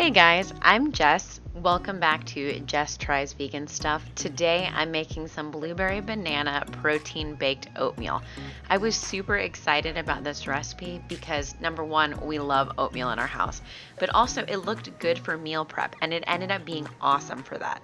Hey guys, I'm Jess. Welcome back to Jess Tries Vegan Stuff. Today I'm making some blueberry banana protein baked oatmeal. I was super excited about this recipe because number one, we love oatmeal in our house, but also it looked good for meal prep and it ended up being awesome for that.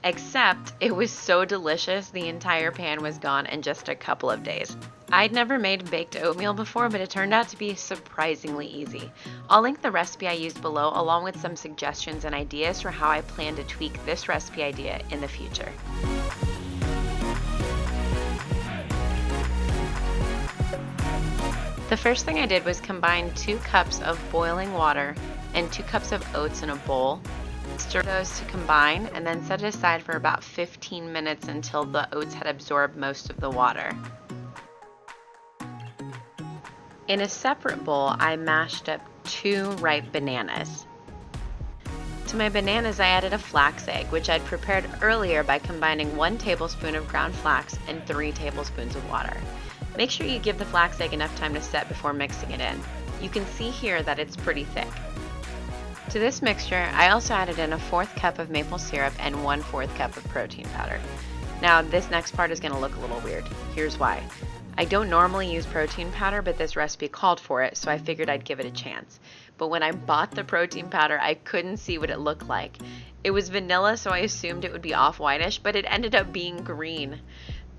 Except it was so delicious, the entire pan was gone in just a couple of days. I'd never made baked oatmeal before, but it turned out to be surprisingly easy. I'll link the recipe I used below along with some suggestions and ideas for how I plan to tweak this recipe idea in the future. The first thing I did was combine 2 cups of boiling water and 2 cups of oats in a bowl. Stir those to combine and then set it aside for about 15 minutes until the oats had absorbed most of the water. In a separate bowl, I mashed up 2 ripe bananas. To my bananas, I added a flax egg, which I'd prepared earlier by combining 1 tablespoon of ground flax and 3 tablespoons of water. Make sure you give the flax egg enough time to set before mixing it in. You can see here that it's pretty thick. To this mixture, I also added in a 1/4 cup of maple syrup and 1/4 cup of protein powder. Now, this next part is going to look a little weird. Here's why. I don't normally use protein powder, but this recipe called for it, so I figured I'd give it a chance. But when I bought the protein powder, I couldn't see what it looked like. It was vanilla, so I assumed it would be off-whitish, but it ended up being green.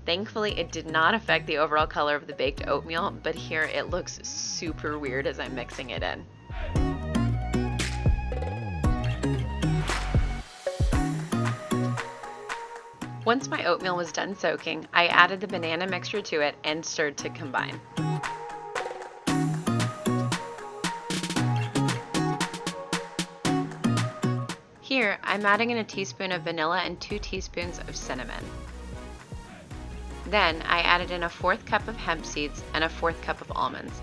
Thankfully, it did not affect the overall color of the baked oatmeal, but here it looks super weird as I'm mixing it in. Once my oatmeal was done soaking, I added the banana mixture to it and stirred to combine. Here, I'm adding in a teaspoon of vanilla and 2 teaspoons of cinnamon. Then, I added in a 1/4 cup of hemp seeds and a 1/4 cup of almonds.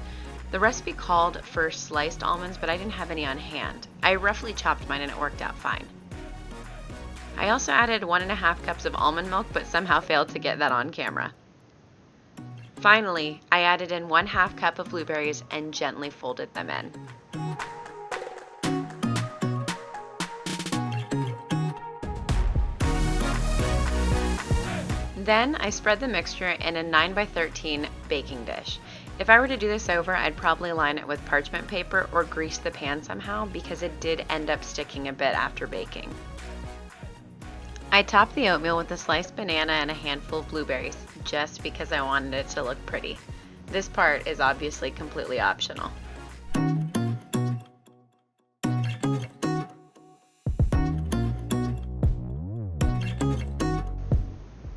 The recipe called for sliced almonds, but I didn't have any on hand. I roughly chopped mine and it worked out fine. I also added 1½ cups of almond milk, but somehow failed to get that on camera. Finally, I added in 1/2 cup of blueberries and gently folded them in. Then I spread the mixture in a 9x13 baking dish. If I were to do this over, I'd probably line it with parchment paper or grease the pan somehow because it did end up sticking a bit after baking. I topped the oatmeal with a sliced banana and a handful of blueberries, just because I wanted it to look pretty. This part is obviously completely optional.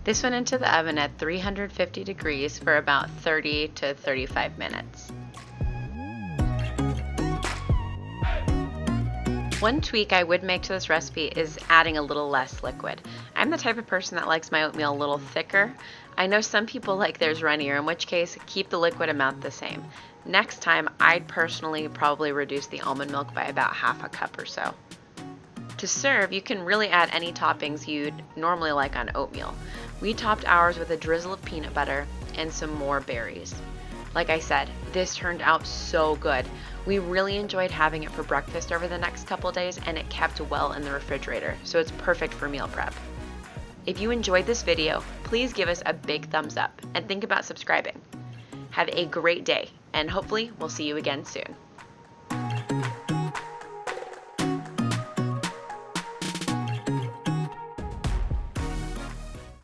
This went into the oven at 350 degrees for about 30 to 35 minutes. One tweak I would make to this recipe is adding a little less liquid. I'm the type of person that likes my oatmeal a little thicker. I know some people like theirs runnier, in which case keep the liquid amount the same. Next time, I'd personally probably reduce the almond milk by about 1/2 cup or so. To serve, you can really add any toppings you'd normally like on oatmeal. We topped ours with a drizzle of peanut butter and some more berries. Like I said, this turned out so good. We really enjoyed having it for breakfast over the next couple days and it kept well in the refrigerator, so it's perfect for meal prep. If you enjoyed this video, please give us a big thumbs up and think about subscribing. Have a great day, and hopefully we'll see you again soon.